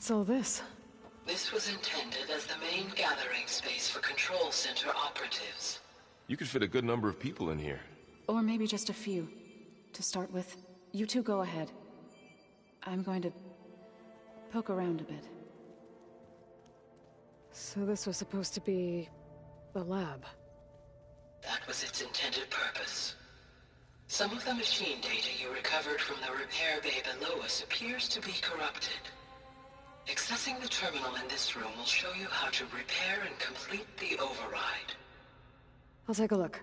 What's all this? This was intended as the main gathering space for Control Center operatives. You could fit a good number of people in here. Or maybe just a few. To start with, you two go ahead. I'm going to poke around a bit. So this was supposed to be the lab. That was its intended purpose. Some of the machine data you recovered from the repair bay below us appears to be corrupted. Accessing the terminal in this room will show you how to repair and complete the override. I'll take a look.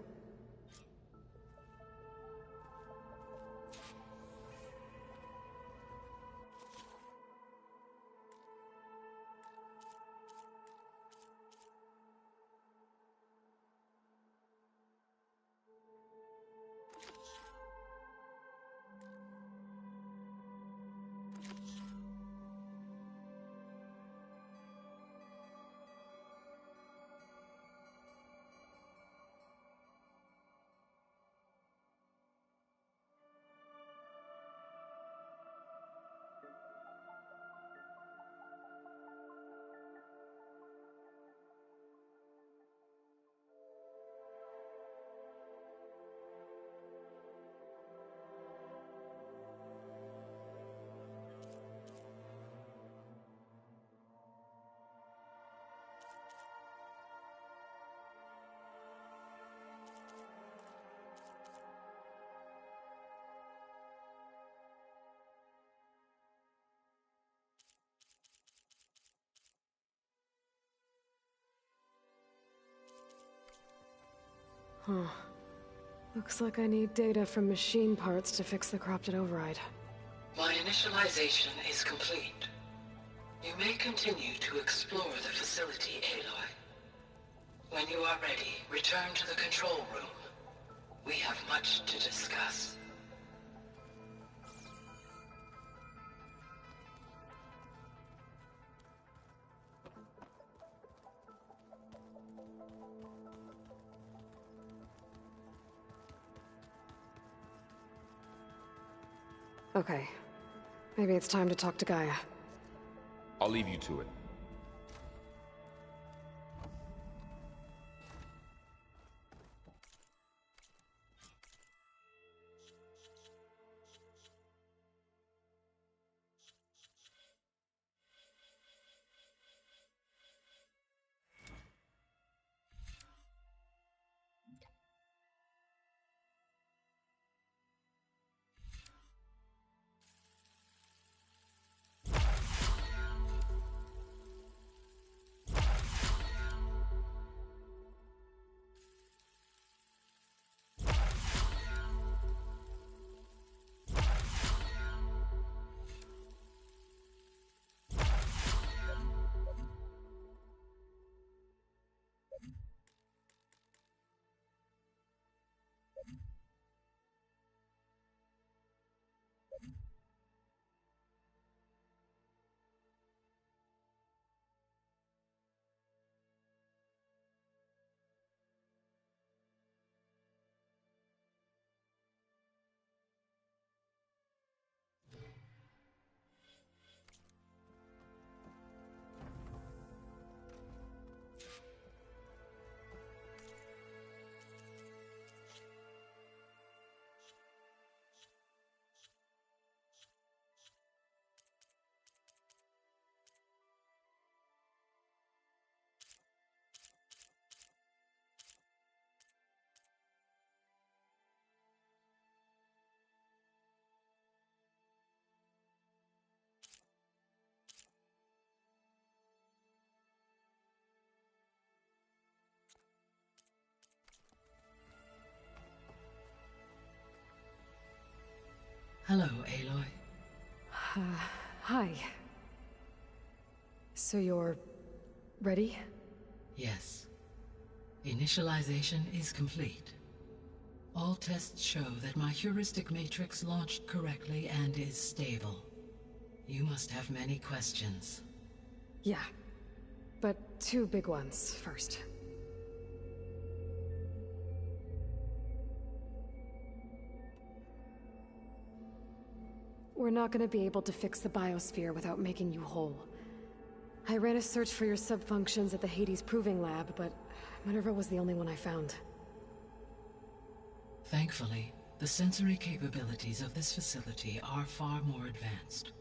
Huh. Looks like I need data from machine parts to fix the corrupted override. My initialization is complete. You may continue to explore the facility, Aloy. When you are ready, return to the control room. We have much to discuss. Okay. Maybe it's time to talk to Gaia. I'll leave you to it. Hello, Aloy. Hi. So you're... ready? Yes. Initialization is complete. All tests show that my heuristic matrix launched correctly and is stable. You must have many questions. Yeah. But two big ones first. We're not gonna be able to fix the biosphere without making you whole. I ran a search for your sub-functions at the Hades Proving Lab, but Minerva was the only one I found. Thankfully, the sensory capabilities of this facility are far more advanced.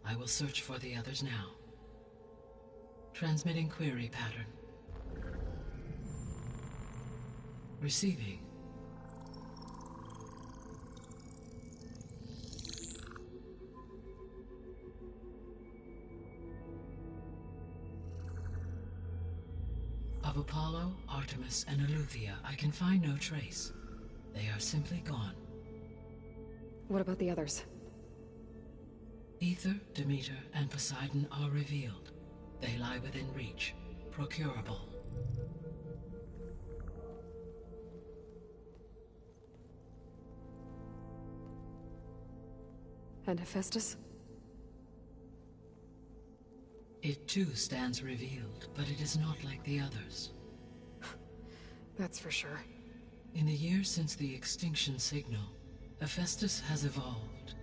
I will search for the others now. Transmitting query pattern. Receiving. Of Apollo, Artemis, and Eleuthia, I can find no trace. They are simply gone. What about the others? Aether, Demeter, and Poseidon are revealed. They lie within reach, procurable. And Hephaestus? It too stands revealed, but it is not like the others. That's for sure. In the years since the extinction signal, Hephaestus has evolved.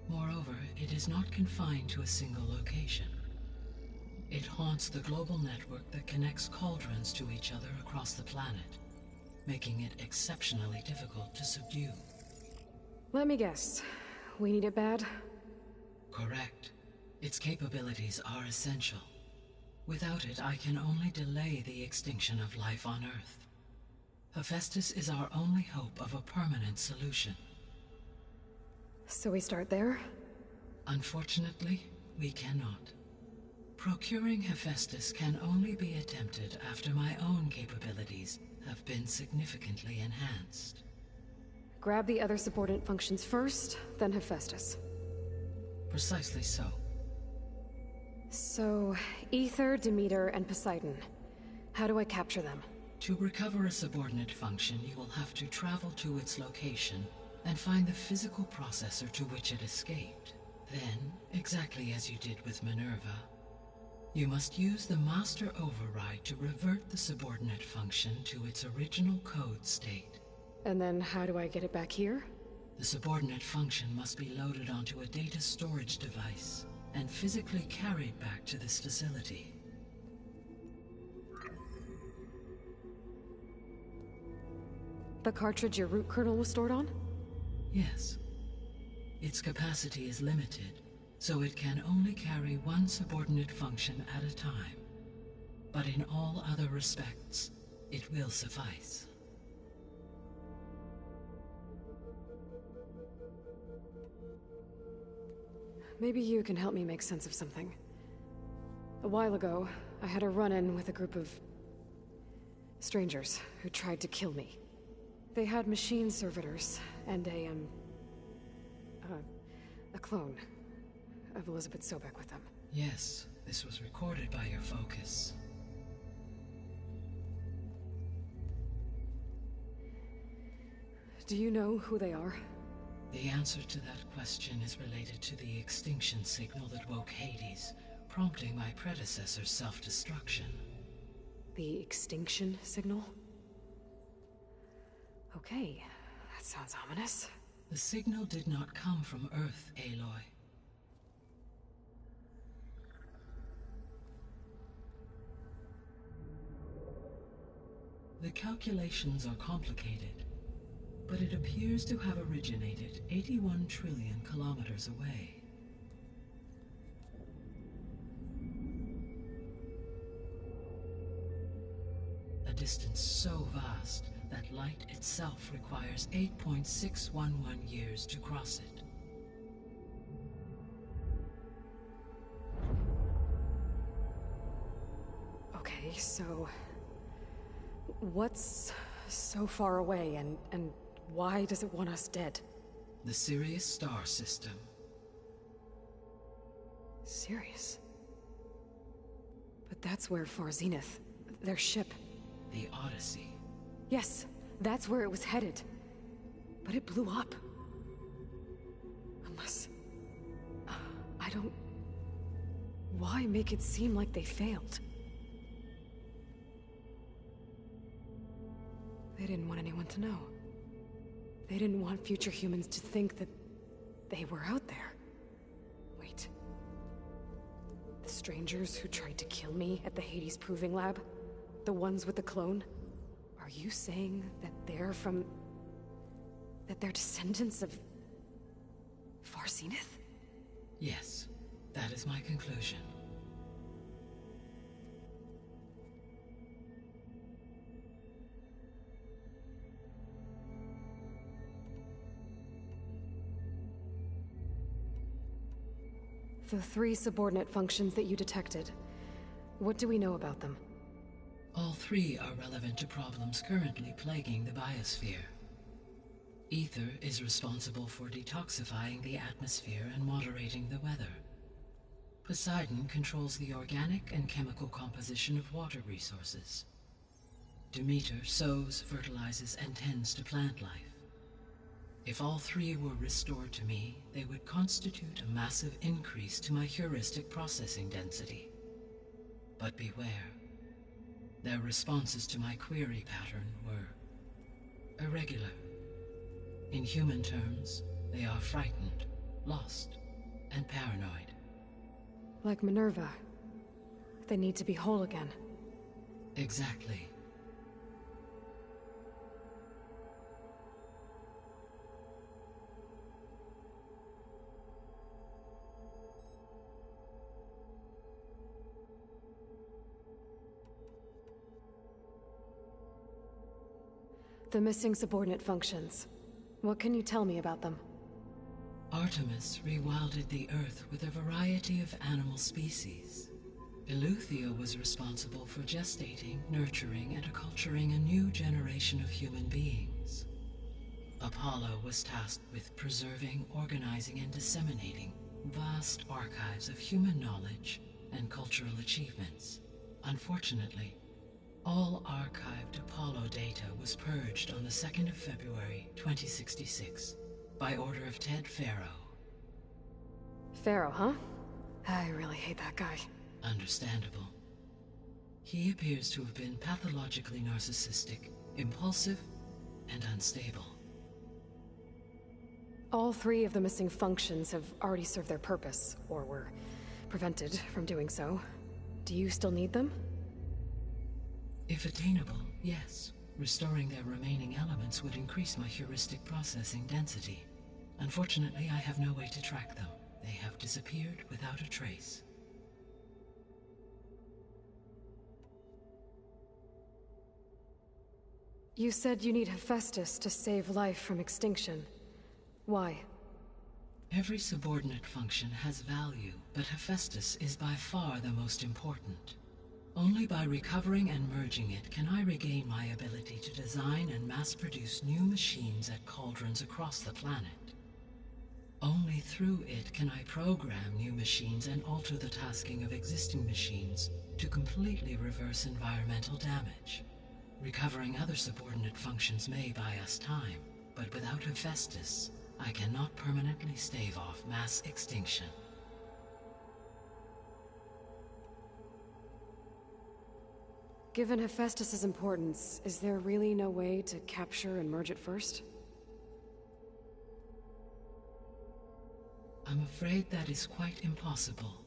Moreover, it is not confined to a single location. It haunts the global network that connects cauldrons to each other across the planet, making it exceptionally difficult to subdue. Let me guess. We need it bad? Correct. Its capabilities are essential. Without it, I can only delay the extinction of life on Earth. Hephaestus is our only hope of a permanent solution. So we start there? Unfortunately, we cannot. Procuring Hephaestus can only be attempted after my own capabilities have been significantly enhanced. Grab the other subordinate functions first, then Hephaestus. Precisely so. So, Aether, Demeter, and Poseidon. How do I capture them? To recover a subordinate function, you will have to travel to its location and find the physical processor to which it escaped. Then, exactly as you did with Minerva, you must use the master override to revert the subordinate function to its original code state. And then how do I get it back here? The subordinate function must be loaded onto a data storage device and physically carried back to this facility. The cartridge your root kernel was stored on? Yes. Its capacity is limited, so it can only carry one subordinate function at a time. But in all other respects, it will suffice. Maybe you can help me make sense of something. A while ago, I had a run-in with a group of strangers who tried to kill me. They had machine servitors and a clone of Elizabeth Sobek with them. Yes, this was recorded by your focus. Do you know who they are? The answer to that question is related to the extinction signal that woke Hades, prompting my predecessor's self-destruction. The extinction signal? Okay, that sounds ominous. The signal did not come from Earth, Aloy. The calculations are complicated, but it appears to have originated 81 trillion kilometers away. A distance so vast that light itself requires 8.611 years to cross it. Okay, so what's so far away and why does it want us dead? The Sirius star system. Sirius? But that's where Far Zenith, their ship. The Odyssey. Yes, that's where it was headed. But it blew up. Unless... I don't... Why make it seem like they failed? They didn't want anyone to know. They didn't want future humans to think that they were out there. Wait. The strangers who tried to kill me at the Hades Proving Lab? The ones with the clone? Are you saying that they're from... that they're descendants of... Far Zenith? Yes, that is my conclusion. The 3 subordinate functions that you detected. What do we know about them? All 3 are relevant to problems currently plaguing the biosphere. Ether is responsible for detoxifying the atmosphere and moderating the weather. Poseidon controls the organic and chemical composition of water resources. Demeter sows, fertilizes, and tends to plant life. If all 3 were restored to me, they would constitute a massive increase to my heuristic processing density. But beware. Their responses to my query pattern were irregular. In human terms, they are frightened, lost, and paranoid. Like Minerva. They need to be whole again. Exactly. The missing subordinate functions. What can you tell me about them? Artemis rewilded the Earth with a variety of animal species. Eleuthia was responsible for gestating, nurturing, and acculturating a new generation of human beings. Apollo was tasked with preserving, organizing, and disseminating vast archives of human knowledge and cultural achievements. Unfortunately, all archived Apollo data was purged on the 2nd of February, 2066, by order of Ted Faro. Faro, huh? I really hate that guy. Understandable. He appears to have been pathologically narcissistic, impulsive, and unstable. All 3 of the missing functions have already served their purpose, or were prevented from doing so. Do you still need them? If attainable, yes. Restoring their remaining elements would increase my heuristic processing density. Unfortunately, I have no way to track them. They have disappeared without a trace. You said you need Hephaestus to save life from extinction. Why? Every subordinate function has value, but Hephaestus is by far the most important. Only by recovering and merging it can I regain my ability to design and mass-produce new machines at cauldrons across the planet. Only through it can I program new machines and alter the tasking of existing machines to completely reverse environmental damage. Recovering other subordinate functions may buy us time, but without Hephaestus, I cannot permanently stave off mass extinction. Given Hephaestus's importance, is there really no way to capture and merge it first? I'm afraid that is quite impossible.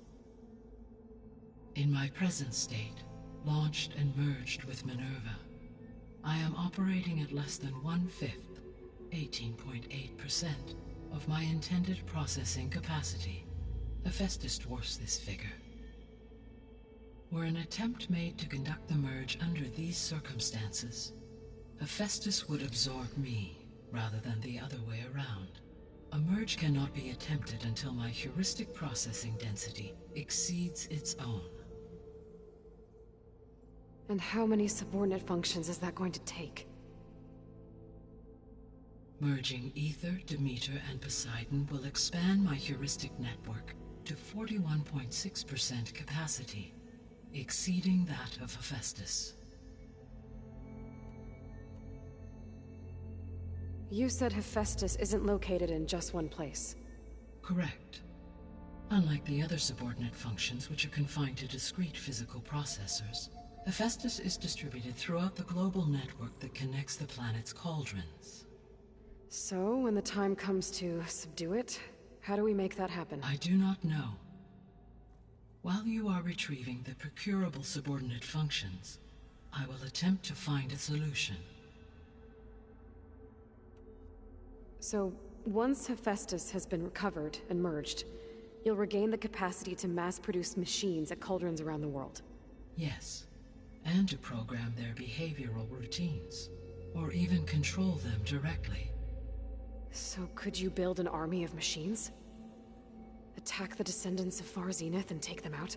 In my present state, launched and merged with Minerva, I am operating at less than 1/5, 18.8%, of my intended processing capacity. Hephaestus dwarfs this figure. Were an attempt made to conduct the merge under these circumstances, Hephaestus would absorb me, rather than the other way around. A merge cannot be attempted until my heuristic processing density exceeds its own. And how many subordinate functions is that going to take? Merging Ether, Demeter, and Poseidon will expand my heuristic network to 41.6% capacity, exceeding that of Hephaestus. You said Hephaestus isn't located in just one place. Correct. Unlike the other subordinate functions, which are confined to discrete physical processors, Hephaestus is distributed throughout the global network that connects the planet's cauldrons. So, when the time comes to subdue it, how do we make that happen? I do not know. While you are retrieving the procurable subordinate functions, I will attempt to find a solution. So, once Hephaestus has been recovered and merged, you'll regain the capacity to mass-produce machines at cauldrons around the world. Yes, and to program their behavioral routines, or even control them directly. So could you build an army of machines? Attack the descendants of Far Zenith and take them out?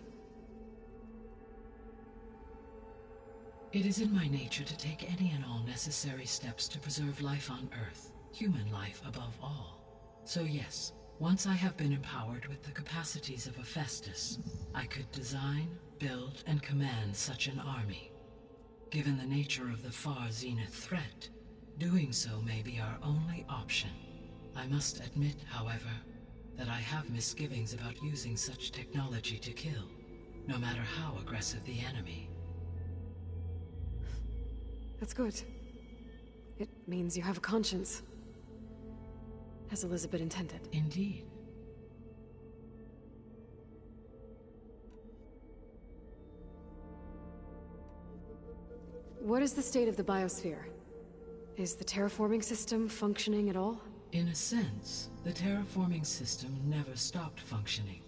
It is in my nature to take any and all necessary steps to preserve life on Earth, human life above all. So yes, once I have been empowered with the capacities of Hephaestus, I could design, build, and command such an army. Given the nature of the Far Zenith threat, doing so may be our only option. I must admit, however, that I have misgivings about using such technology to kill, no matter how aggressive the enemy. That's good. It means you have a conscience. As Elizabeth intended. Indeed. What is the state of the biosphere? Is the terraforming system functioning at all? In a sense, the terraforming system never stopped functioning.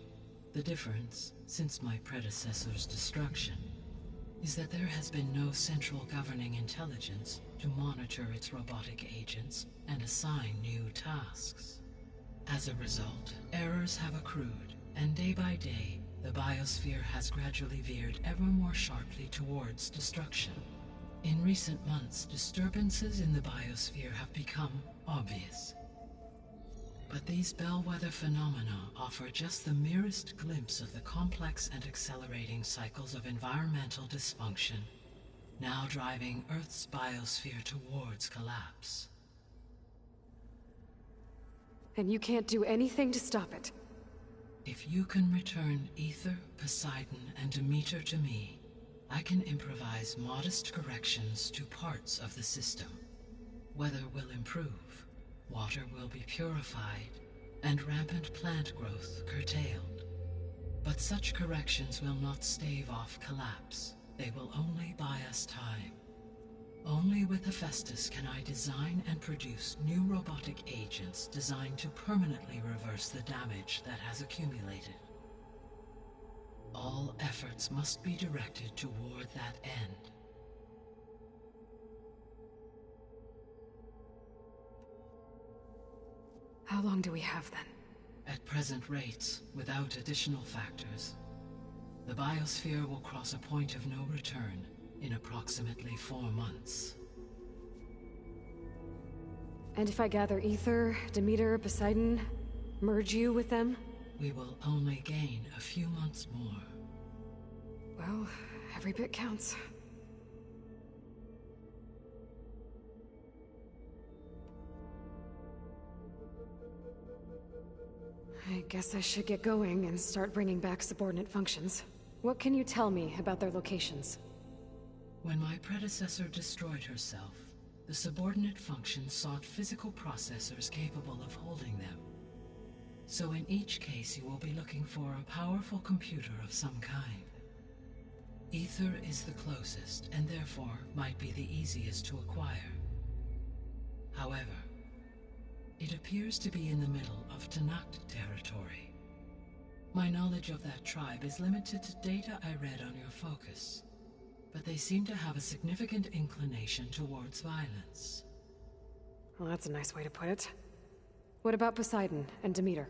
The difference, since my predecessor's destruction, is that there has been no central governing intelligence to monitor its robotic agents and assign new tasks. As a result, errors have accrued, and day by day, the biosphere has gradually veered ever more sharply towards destruction. In recent months, disturbances in the biosphere have become obvious. But these bellwether phenomena offer just the merest glimpse of the complex and accelerating cycles of environmental dysfunction, now driving Earth's biosphere towards collapse. And you can't do anything to stop it? If you can return Aether, Poseidon, and Demeter to me, I can improvise modest corrections to parts of the system. Weather will improve, water will be purified, and rampant plant growth curtailed. But such corrections will not stave off collapse. They will only buy us time. Only with Hephaestus can I design and produce new robotic agents designed to permanently reverse the damage that has accumulated. All efforts must be directed toward that end. How long do we have then? At present rates, without additional factors, the biosphere will cross a point of no return in approximately 4 months. And if I gather Aether, Demeter, Poseidon, merge you with them? We will only gain a few months more. Well, every bit counts. I guess I should get going and start bringing back subordinate functions. What can you tell me about their locations? When my predecessor destroyed herself, the subordinate functions sought physical processors capable of holding them. So in each case you will be looking for a powerful computer of some kind. Aether is the closest, and therefore might be the easiest to acquire. However, it appears to be in the middle of Tenakth territory. My knowledge of that tribe is limited to data I read on your focus, but they seem to have a significant inclination towards violence. Well, that's a nice way to put it. What about Poseidon and Demeter?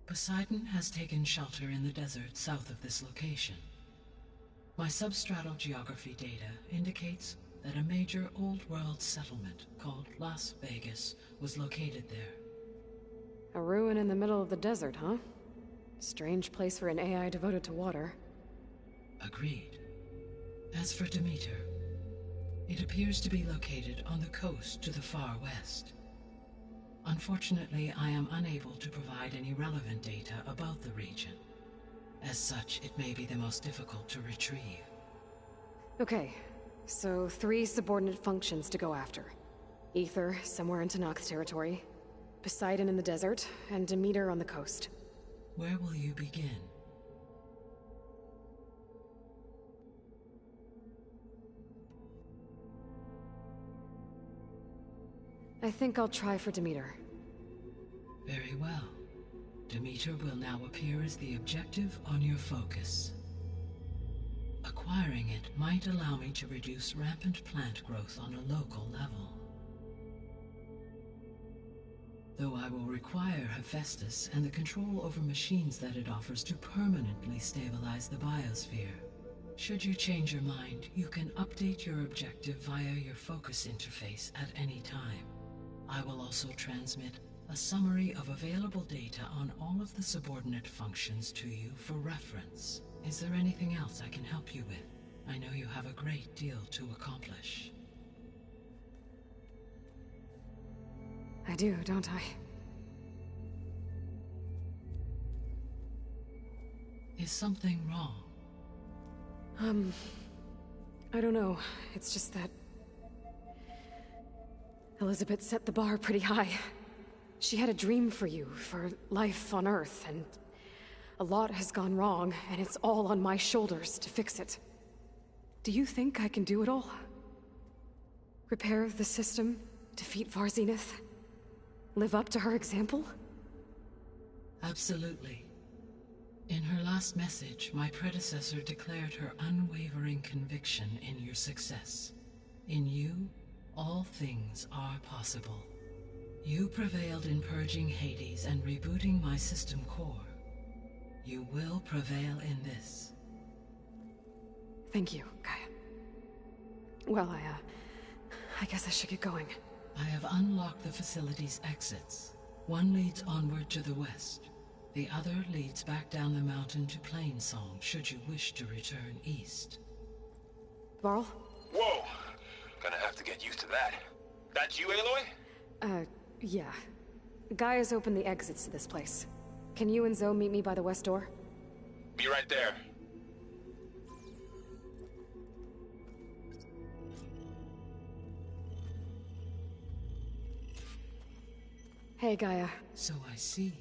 Poseidon has taken shelter in the desert south of this location. My substratal geography data indicates that a major old-world settlement called Las Vegas was located there. A ruin in the middle of the desert, huh? Strange place for an AI devoted to water. Agreed. As for Demeter, it appears to be located on the coast to the far west. Unfortunately, I am unable to provide any relevant data about the region. As such, it may be the most difficult to retrieve. Okay, so 3 subordinate functions to go after. Aether, somewhere in Tenakth territory, Poseidon in the desert, and Demeter on the coast. Where will you begin? I think I'll try for Demeter. Very well. Demeter will now appear as the objective on your focus. Acquiring it might allow me to reduce rampant plant growth on a local level. Though I will require Hephaestus and the control over machines that it offers to permanently stabilize the biosphere. Should you change your mind, you can update your objective via your focus interface at any time. I will also transmit a summary of available data on all of the subordinate functions to you for reference. Is there anything else I can help you with? I know you have a great deal to accomplish. I do, don't I? Is something wrong? I don't know. It's just that Elizabeth set the bar pretty high. She had a dream for you, for life on Earth, and a lot has gone wrong, and it's all on my shoulders to fix it. Do you think I can do it all? Repair the system, defeat Varzinith, live up to her example? Absolutely. In her last message, my predecessor declared her unwavering conviction in your success. In you, all things are possible. You prevailed in purging Hades and rebooting my system core. You will prevail in this. Thank you, Gaia. Well, I guess I should get going. I have unlocked the facility's exits. One leads onward to the west. The other leads back down the mountain to Plainsong, should you wish to return east. Varl? Whoa! Gonna have to get used to that. That's you, Aloy? Yeah. Gaia's opened the exits to this place. Can you and Zoe meet me by the west door? Be right there. Hey, Gaia. So I see.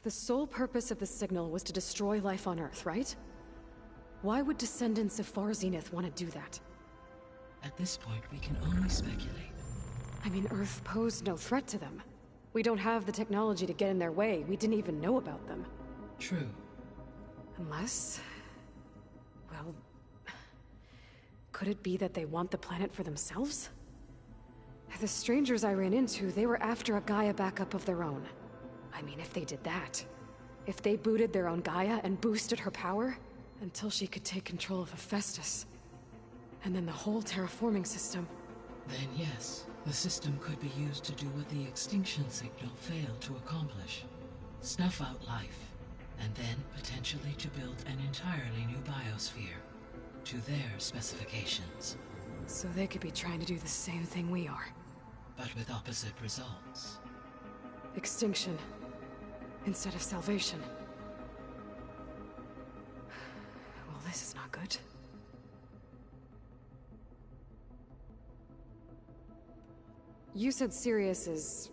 The sole purpose of the signal was to destroy life on Earth, right? Why would descendants of Varzinith want to do that? At this point, we can only speculate. I mean, Earth posed no threat to them. We don't have the technology to get in their way. We didn't even know about them. True. Unless... well... could it be that they want the planet for themselves? The strangers I ran into, they were after a Gaia backup of their own. I mean, if they did that... if they booted their own Gaia and boosted her power... until she could take control of Hephaestus. And then the whole terraforming system. Then yes, the system could be used to do what the extinction signal failed to accomplish. Snuff out life, and then potentially to build an entirely new biosphere, to their specifications. So they could be trying to do the same thing we are. But with opposite results. Extinction, instead of salvation. Well, this is not good. You said Sirius is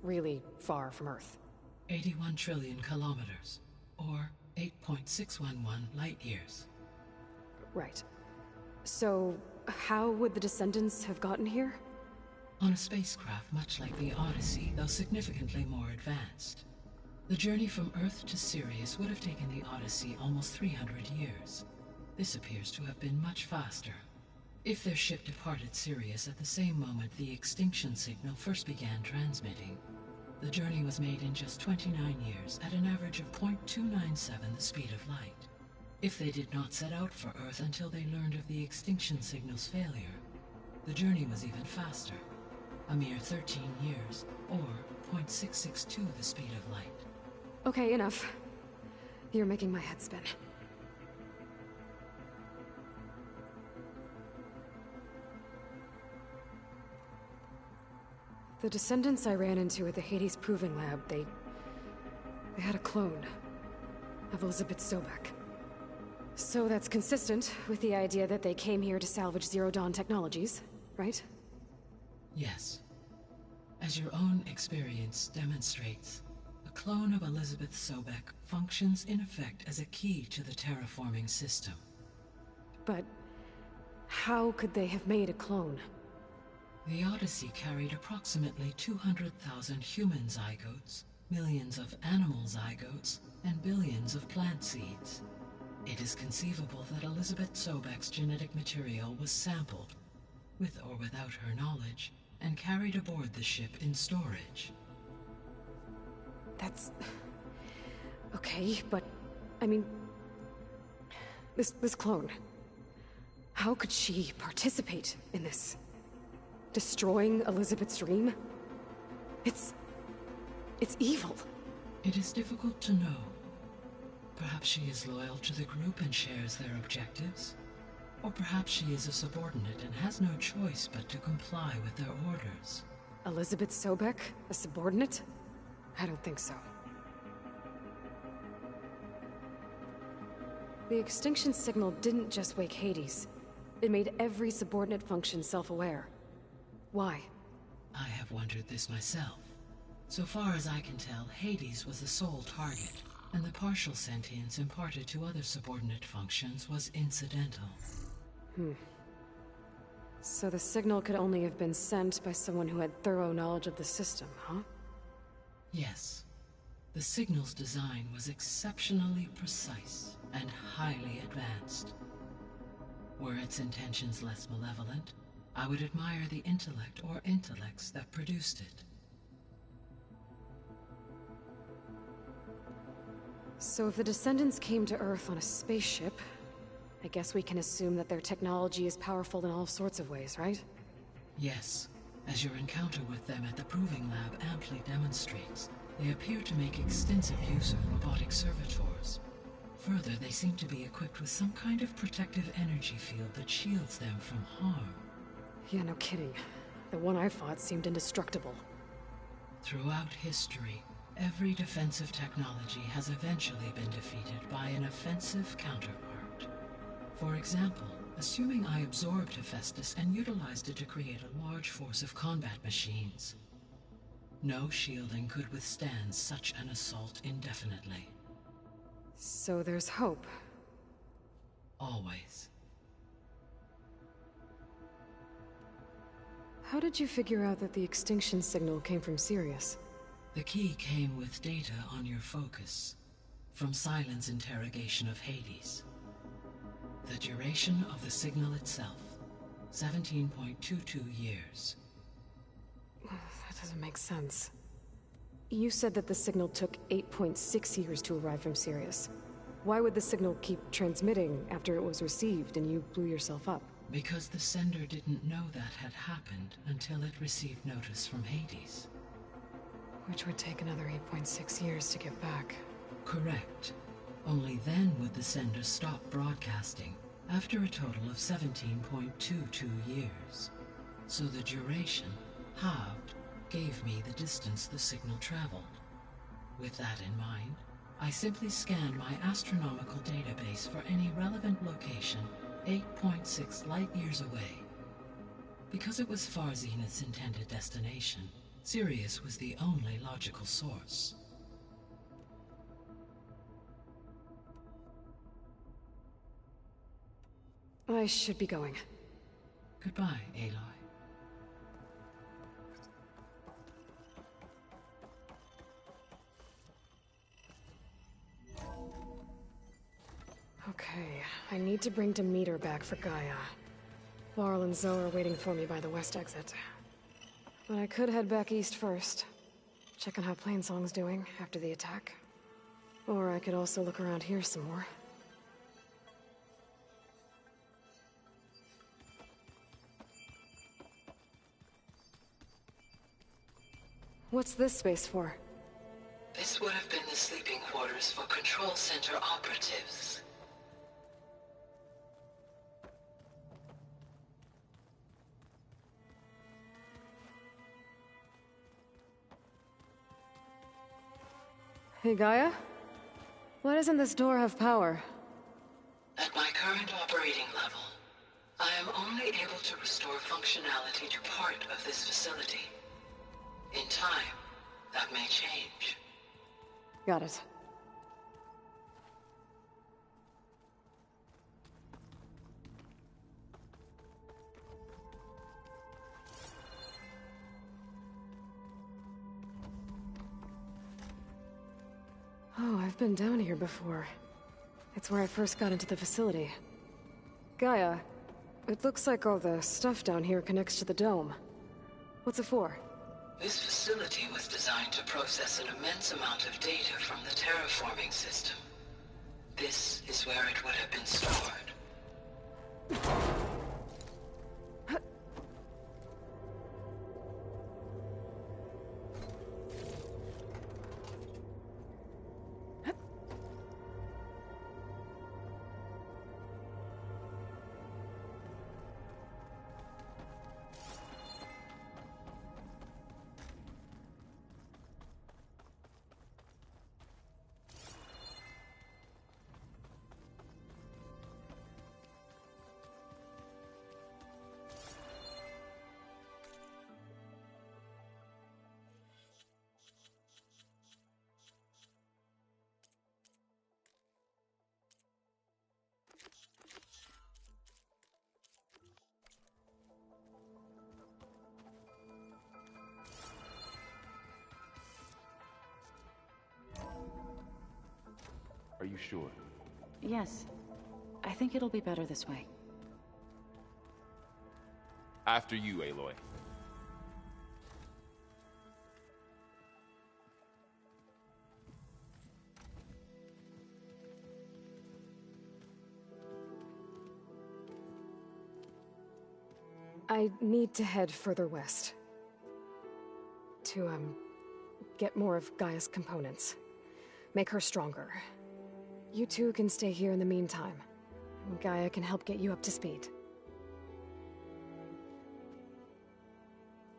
really far from Earth. 81 trillion kilometers, or 8.611 light years. Right. So, how would the Descendants have gotten here? On a spacecraft much like the Odyssey, though significantly more advanced. The journey from Earth to Sirius would have taken the Odyssey almost 300 years. This appears to have been much faster. If their ship departed Sirius at the same moment the extinction signal first began transmitting, the journey was made in just 29 years at an average of 0.297 the speed of light. If they did not set out for Earth until they learned of the extinction signal's failure, the journey was even faster, a mere 13 years, or 0.662 the speed of light. Okay, enough. You're making my head spin. The Descendants I ran into at the Hades Proving Lab, they had a clone of Elizabeth Sobek. So that's consistent with the idea that they came here to salvage Zero Dawn technologies, right? Yes. As your own experience demonstrates, a clone of Elizabeth Sobek functions in effect as a key to the terraforming system. But How could they have made a clone? The Odyssey carried approximately 200,000 human zygotes, millions of animal zygotes, and billions of plant seeds. It is conceivable that Elizabeth Sobek's genetic material was sampled, with or without her knowledge, and carried aboard the ship in storage. That's... okay, but... I mean... This clone... How could she participate in this? Destroying Elizabeth's dream? It's evil. It is difficult to know. Perhaps she is loyal to the group and shares their objectives. Or perhaps she is a subordinate and has no choice but to comply with their orders. Elizabeth Sobek? A subordinate? I don't think so. The extinction signal didn't just wake Hades. It made every subordinate function self-aware. Why? I have wondered this myself. So far as I can tell, Hades was the sole target, and the partial sentience imparted to other subordinate functions was incidental. So the signal could only have been sent by someone who had thorough knowledge of the system, huh? Yes. The signal's design was exceptionally precise and highly advanced. Were its intentions less malevolent, I would admire the intellect or intellects that produced it. So if the Descendants came to Earth on a spaceship, I guess we can assume that their technology is powerful in all sorts of ways, right? Yes. As your encounter with them at the Proving Lab amply demonstrates, they appear to make extensive use of robotic servitors. Further, they seem to be equipped with some kind of protective energy field that shields them from harm. Yeah, no kidding. The one I fought seemed indestructible. Throughout history, every defensive technology has eventually been defeated by an offensive counterpart. For example, assuming I absorbed Hephaestus and utilized it to create a large force of combat machines. No shielding could withstand such an assault indefinitely. So there's hope. Always. How did you figure out that the extinction signal came from Sirius? The key came with data on your focus, from Silent's interrogation of Hades. The duration of the signal itself, 17.22 years. That doesn't make sense. You said that the signal took 8.6 years to arrive from Sirius. Why would the signal keep transmitting after it was received and you blew yourself up? Because the sender didn't know that had happened until it received notice from Hades. Which would take another 8.6 years to get back. Correct. Only then would the sender stop broadcasting, after a total of 17.22 years. So the duration, halved, gave me the distance the signal traveled. With that in mind, I simply scanned my astronomical database for any relevant location 8.6 light-years away. Because it was Far Zenith's intended destination, Sirius was the only logical source. I should be going. Goodbye, Aloy. Okay, I need to bring Demeter back for Gaia. Varl and Zoe are waiting for me by the west exit. But I could head back east first. Check on how Plainsong's doing after the attack. Or I could also look around here some more. What's this space for? This would have been the sleeping quarters for Control Center operatives. Hey, Gaia? Why doesn't this door have power? At my current operating level, I am only able to restore functionality to part of this facility. In time, that may change. Got it. Oh, I've been down here before. It's where I first got into the facility. Gaia, it looks like all the stuff down here connects to the dome. What's it for? This facility was designed to process an immense amount of data from the terraforming system. This is where it would have been stored. Are you sure? Yes. I think it'll be better this way. After you, Aloy. I need to head further west. To, get more of Gaia's components. Make her stronger. You two can stay here in the meantime. Gaia can help get you up to speed.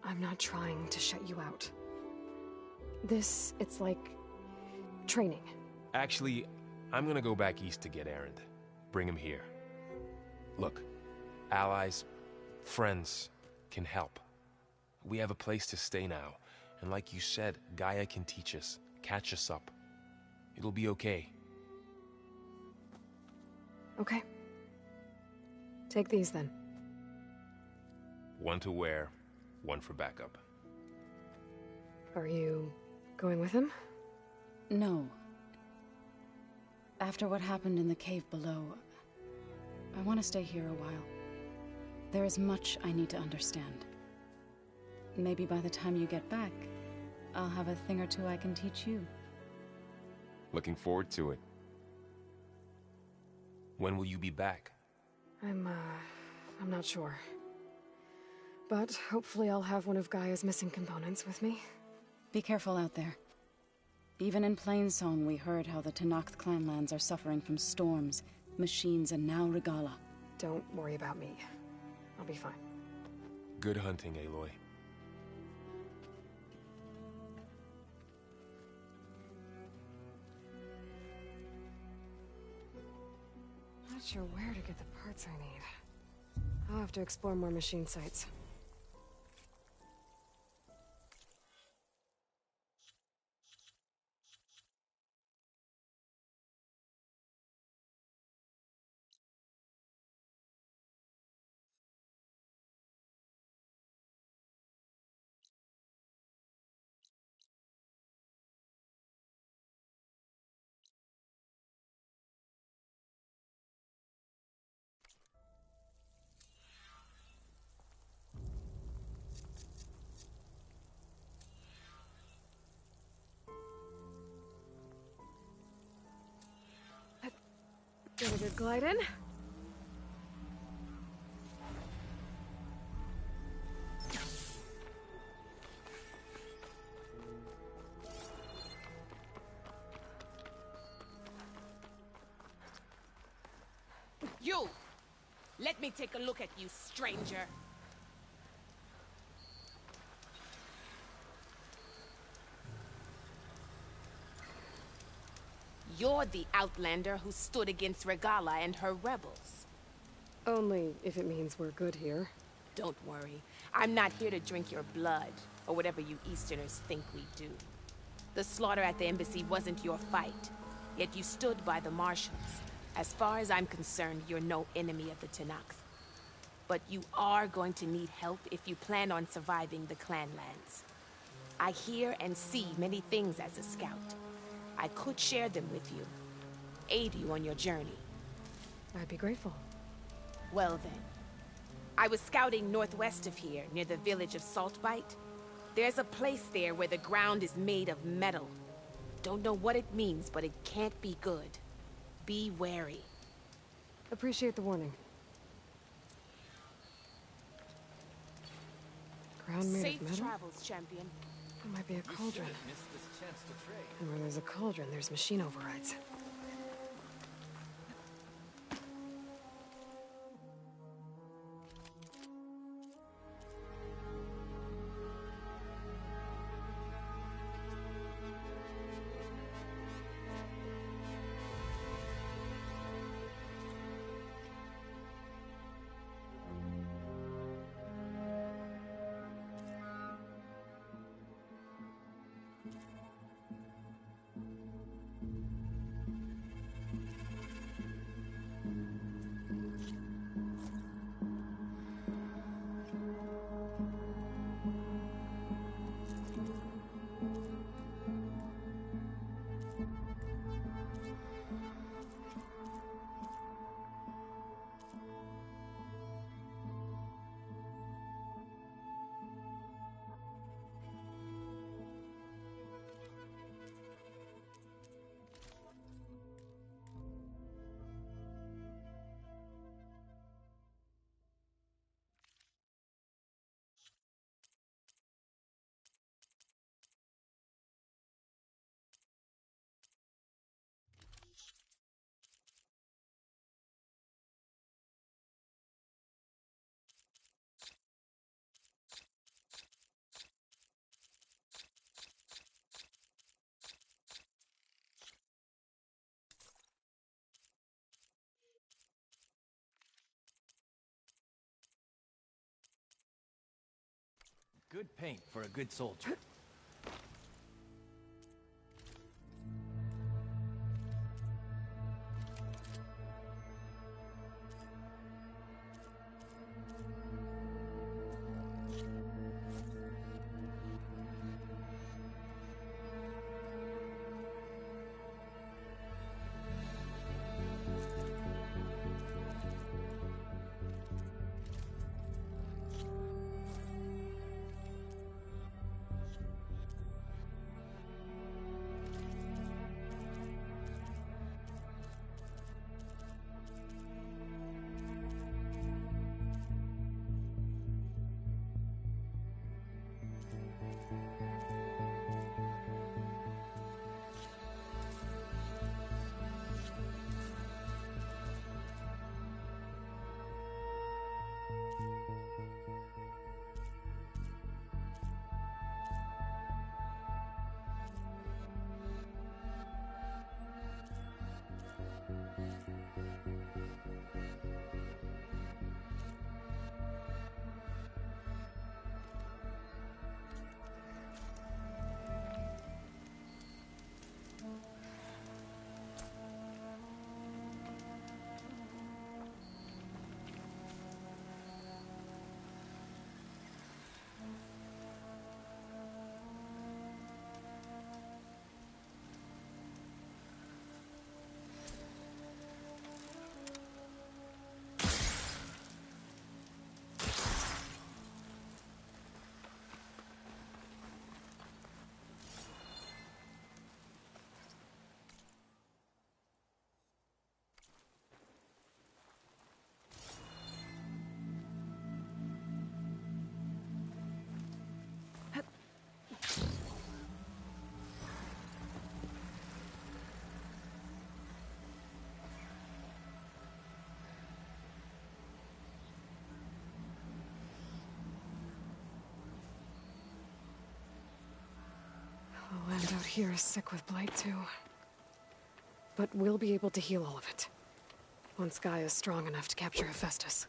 I'm not trying to shut you out. It's like... training. Actually, I'm gonna go back east to get Erend. Bring him here. Look, allies, friends can help. We have a place to stay now, and like you said, Gaia can teach us, catch us up. It'll be okay. Okay. Take these then. One to wear, one for backup. Are you going with him? No. After what happened in the cave below, I want to stay here a while. There is much I need to understand. Maybe by the time you get back, I'll have a thing or two I can teach you. Looking forward to it. When will you be back? I'm not sure. But hopefully I'll have one of Gaia's missing components with me. Be careful out there. Even in Plainsong, we heard how the Tenakth clanlands are suffering from storms, machines, and now Regalla. Don't worry about me. I'll be fine. Good hunting, Aloy. Not sure where to get the parts I need. I'll have to explore more machine sites. Get a good glide in. You! Let me take a look at you, stranger. You're the Outlander who stood against Regalla and her rebels. Only if it means we're good here. Don't worry. I'm not here to drink your blood, or whatever you Easterners think we do. The slaughter at the embassy wasn't your fight, yet you stood by the Marshals. As far as I'm concerned, you're no enemy of the Tenakth. But you are going to need help if you plan on surviving the Clanlands. I hear and see many things as a scout. I could share them with you. Aid you on your journey. I'd be grateful. Well then. I was scouting northwest of here, near the village of Saltbite. There's a place there where the ground is made of metal. Don't know what it means, but it can't be good. Be wary. Appreciate the warning. Ground made Safe of metal? travels, champion. There might be a cauldron. And where there's a cauldron, there's machine overrides. Good paint for a good soldier. The land out here is sick with blight, too. But we'll be able to heal all of it. Once Gaia is strong enough to capture Hephaestus.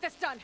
this done!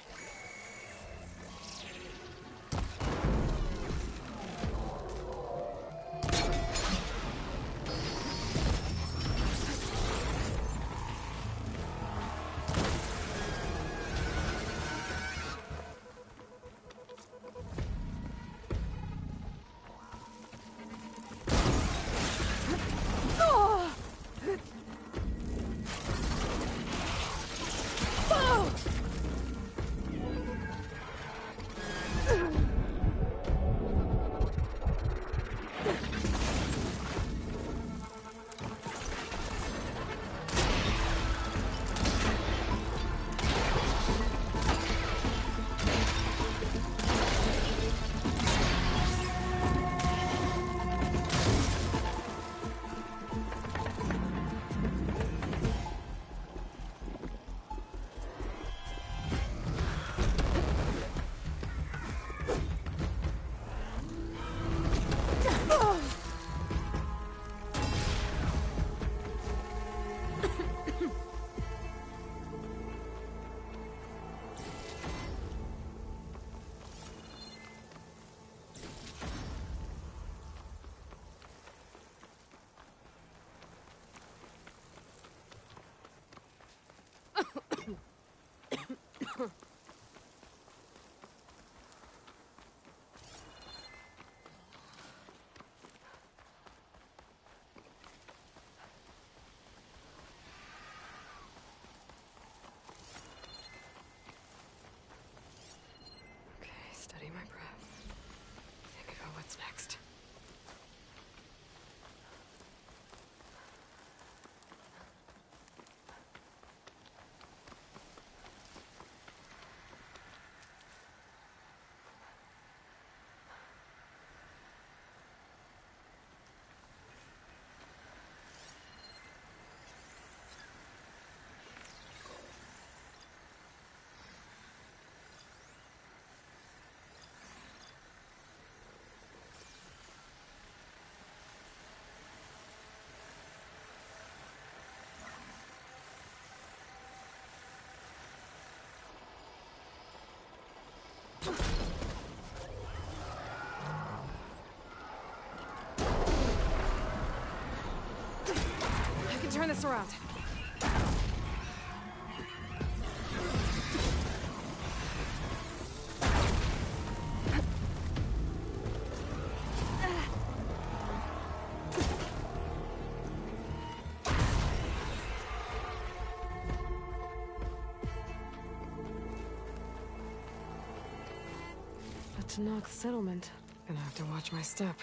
Steady my breath. Think about what's next. I can turn this around. But to knock the settlement, gonna have to watch my step.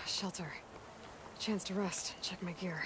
Shelter. Chance to rest, check my gear.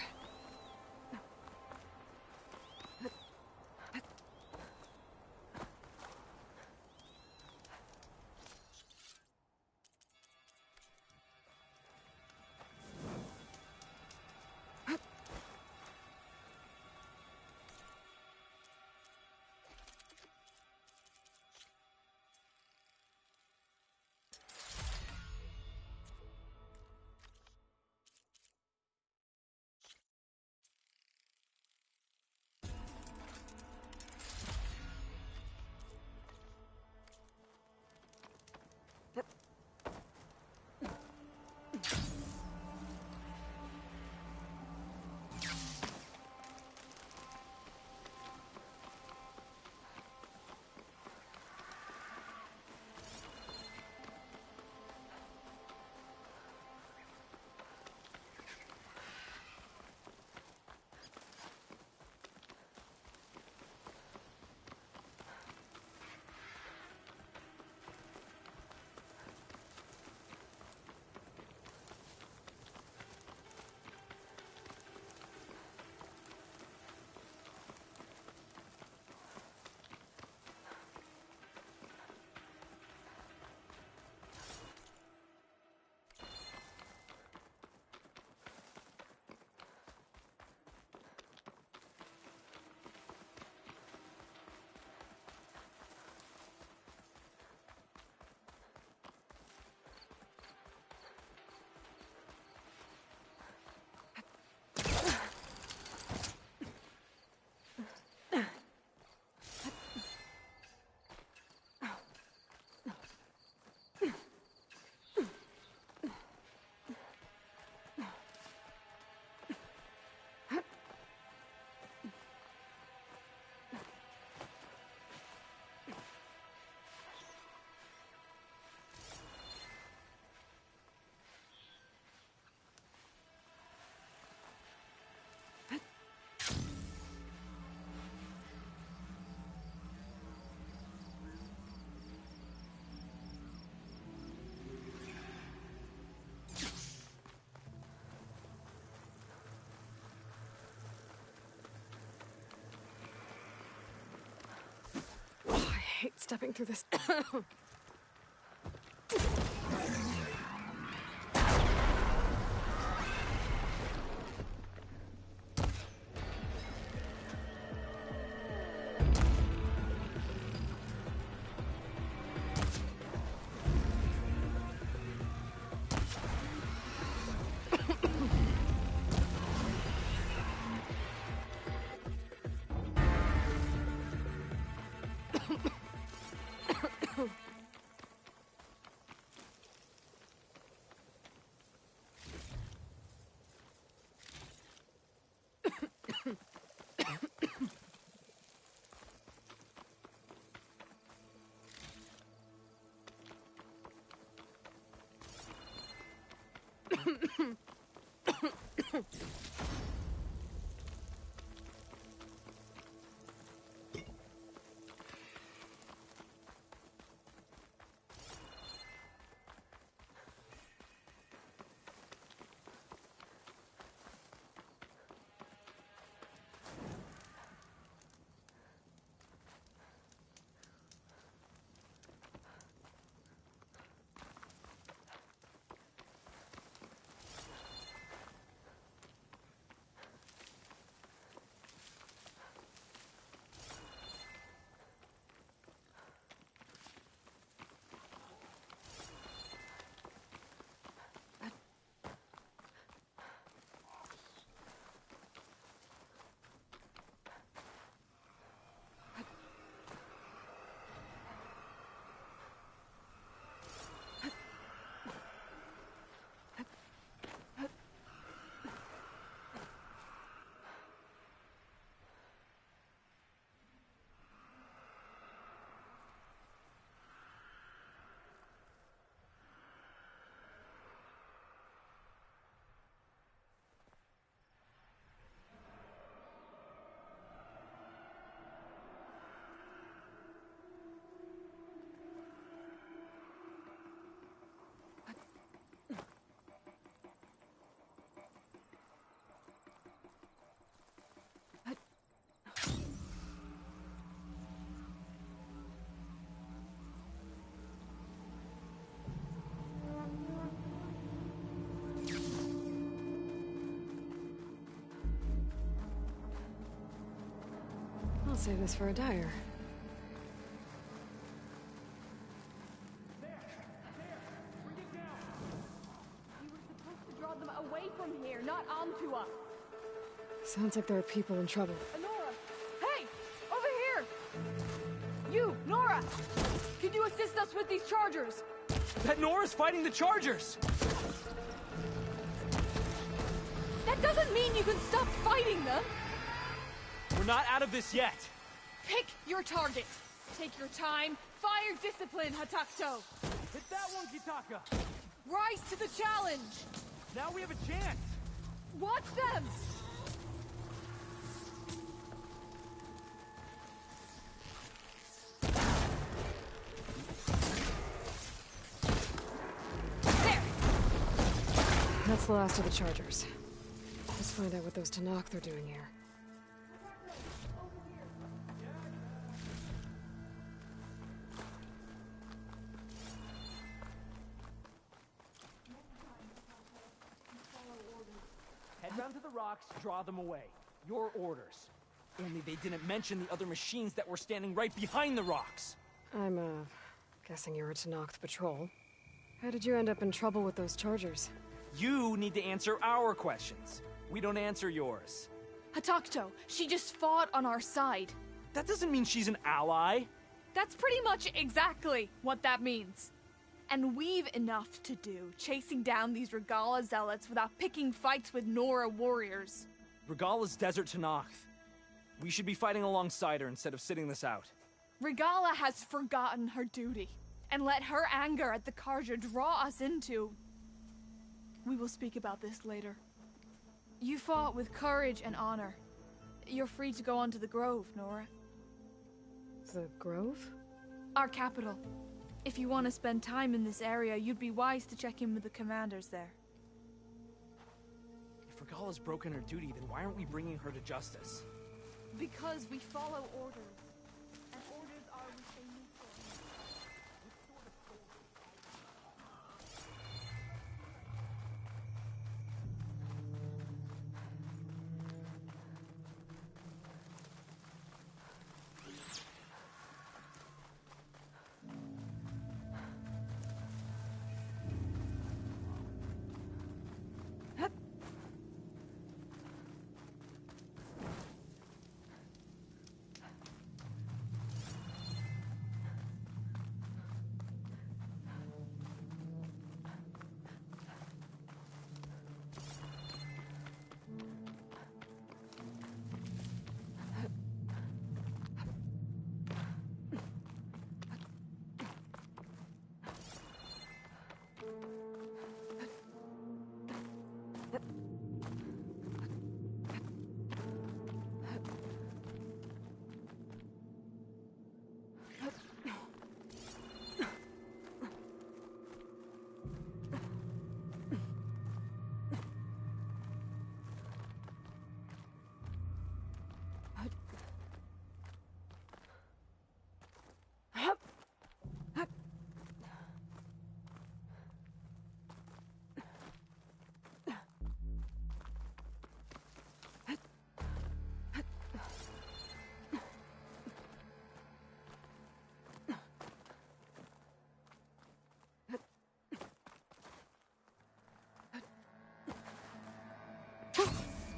stepping through this. I'll save this for a dyer. We were supposed to draw them away from here, not onto us. Sounds like there are people in trouble. Nora! Hey! Over here! You, Nora! Could you assist us with these chargers? That Nora's fighting the Chargers! That doesn't mean you can stop fighting them! We're not out of this yet! Pick your target! Take your time, fire discipline, Hatakto! Hit that one, Kitaka! Rise to the challenge! Now we have a chance! Watch them! There! That's the last of the Chargers. Let's find out what those Tenakth are doing here. Head down to the rocks, draw them away. Your orders. Only they didn't mention the other machines that were standing right behind the rocks. I'm, guessing you were Tenakth patrol. How did you end up in trouble with those Chargers? You need to answer our questions. We don't answer yours. Hatakto, she just fought on our side. That doesn't mean she's an ally. That's pretty much exactly what that means. And we've enough to do chasing down these Regalla zealots without picking fights with Nora warriors. Regalla's Desert Tenakth. We should be fighting alongside her instead of sitting this out. Regalla has forgotten her duty and let her anger at the Carja draw us into... We will speak about this later. You fought with courage and honor. You're free to go on to the Grove, Nora. The Grove? Our capital. If you want to spend time in this area, you'd be wise to check in with the commanders there. If Regalla's broken her duty, then why aren't we bringing her to justice? Because we follow orders. And orders are what they need for.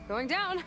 Going down.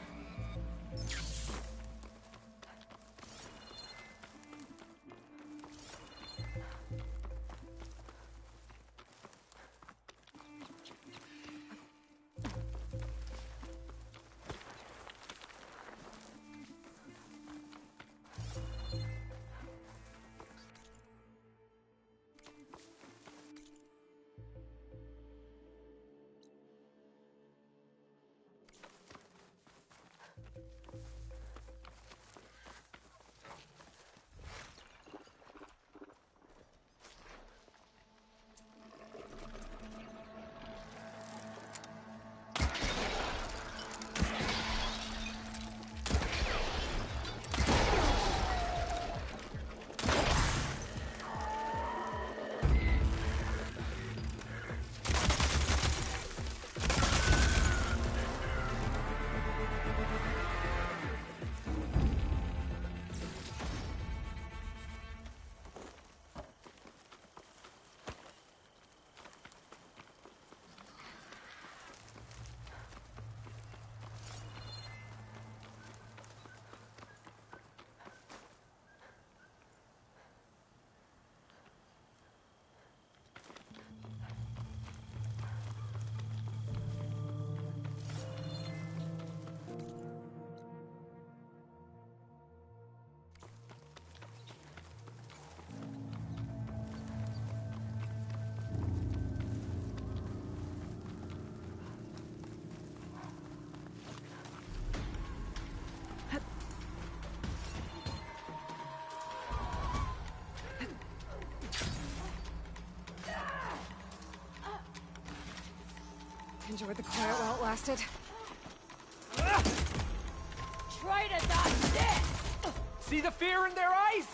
Enjoyed the quiet while it lasted. Try to dodge this! See the fear in their eyes?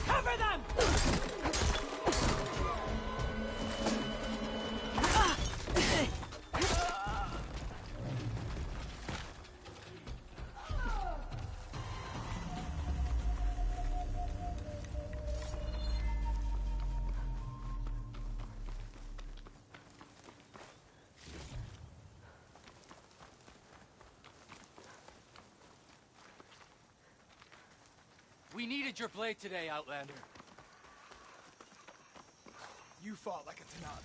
Cover them! We needed your blade today, Outlander. You fought like a Tenakth.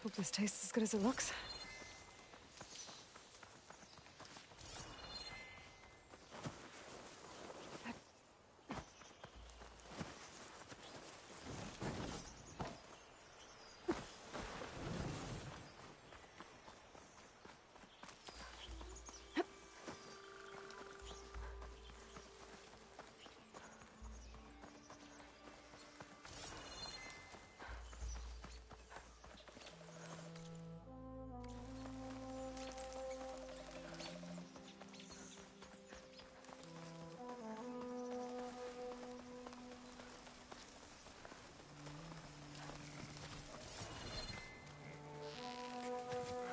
Hope this tastes as good as it looks.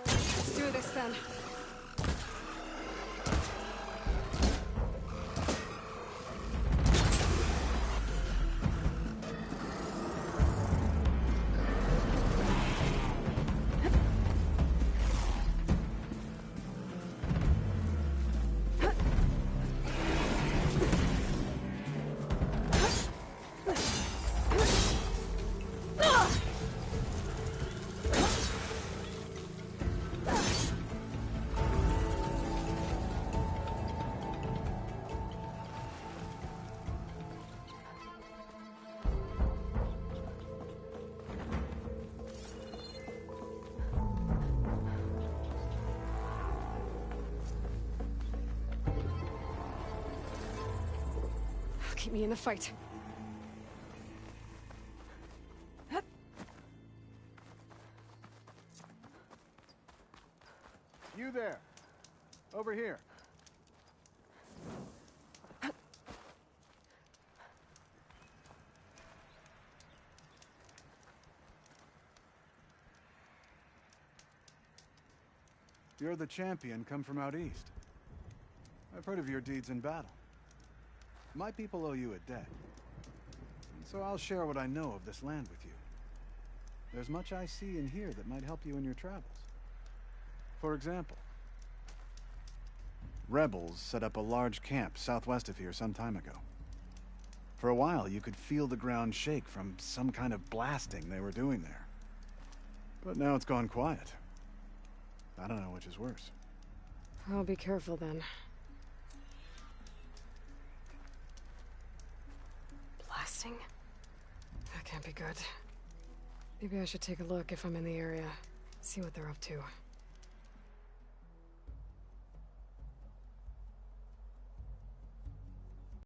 Let's do this then. Keep me in the fight. You there. Over here. You're the champion come from out east. I've heard of your deeds in battle. My people owe you a debt. And so I'll share what I know of this land with you. There's much I see and hear that might help you in your travels. For example, rebels set up a large camp southwest of here some time ago. For a while, you could feel the ground shake from some kind of blasting they were doing there. But now it's gone quiet. I don't know which is worse. I'll be careful then. Blasting? That can't be good. Maybe I should take a look if I'm in the area. See what they're up to.